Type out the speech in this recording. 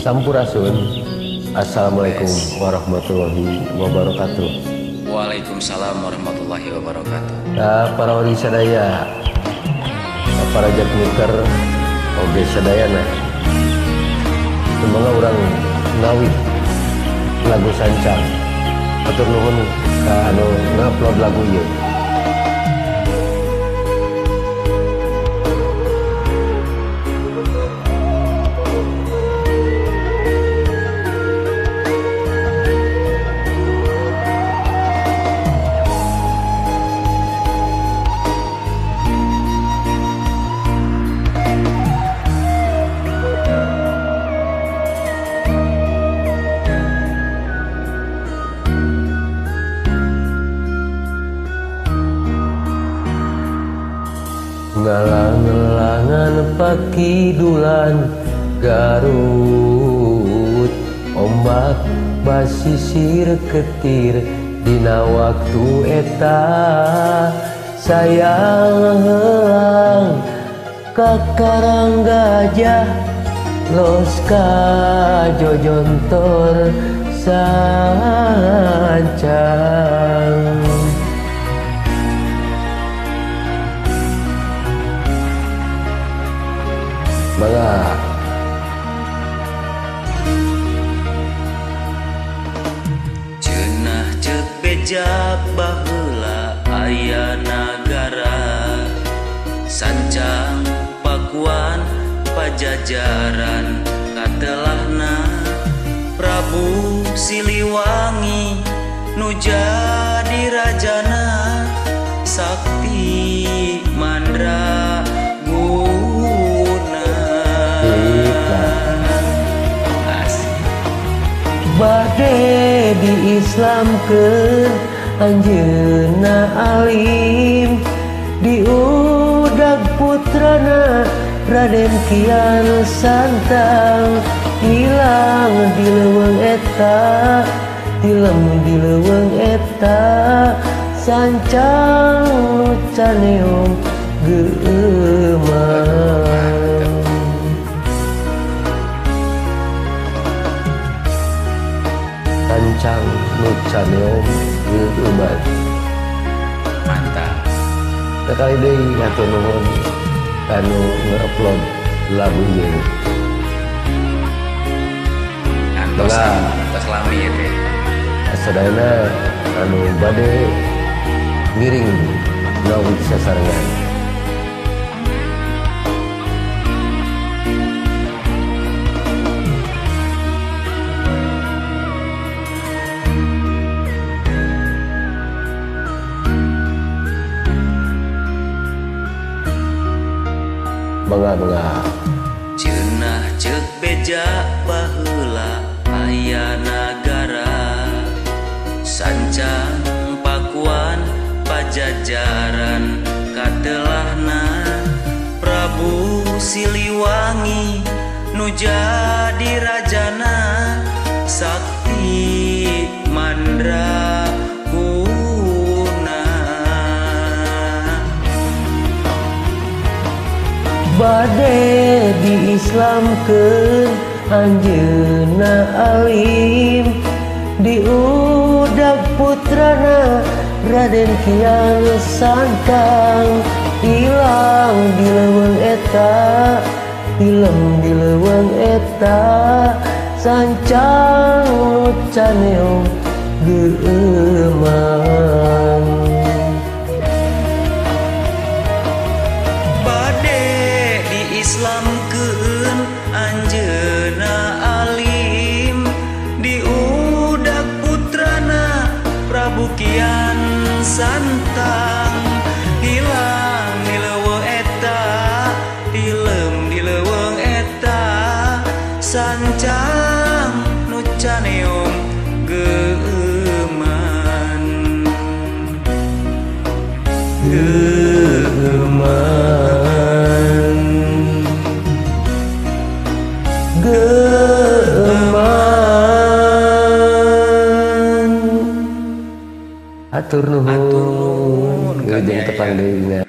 Sampurasun. Assalamualaikum warahmatullahi wabarakatuh. Waalaikumsalam warahmatullahi wabarakatuh. Nah, para wali sadaya, para jatniker, oge sadayana. Semoga orang ngawi lagu sancang. Atur nuhun ka anu ngupload lagu ieu. Ngalang-ngelangan pakidulan Garut, ombak basisir ketir dina waktu eta sayang helang ka Karang Gajah los ka Jojontor sancang. Mangga Ceunah ceuk bejak baheula aya nagara sancang Pakuan Pajajaran katelahna Prabu Siliwangi nu jadi rajana Sakti Mandra bade diislamkeun anjeunna alim diudag putrana Raden Kian Santang hilang di leuweung eta di leuweung eta sancang nu caneong geumang. Sancang nu caneong geumang. Mantap. Sekali deui atur nuhun anu nge-upload lagu ieu. Antos lami ya teh. Sadayana anu bade ngiring ngawi sasarengan. Mangga Ceunah ceuk bejak baheula aya nagara sancang Pakuan Pajajaran katelahna Prabu Siliwangi nu jadi rajana Sakti Mandra bade diislamkeun anjeunna alim diudag putrana Raden Kian Santang hilang di leuweung eta di leuweung eta sancang nu caneong geumang. Islamkeun anjeunna alim diudag putrana Prabu Kian Santang hilang di leuweung eta di leuweung eta sancang nu caneong geuman. Atur nuhun, Atur nuhun, jeung tepang deui.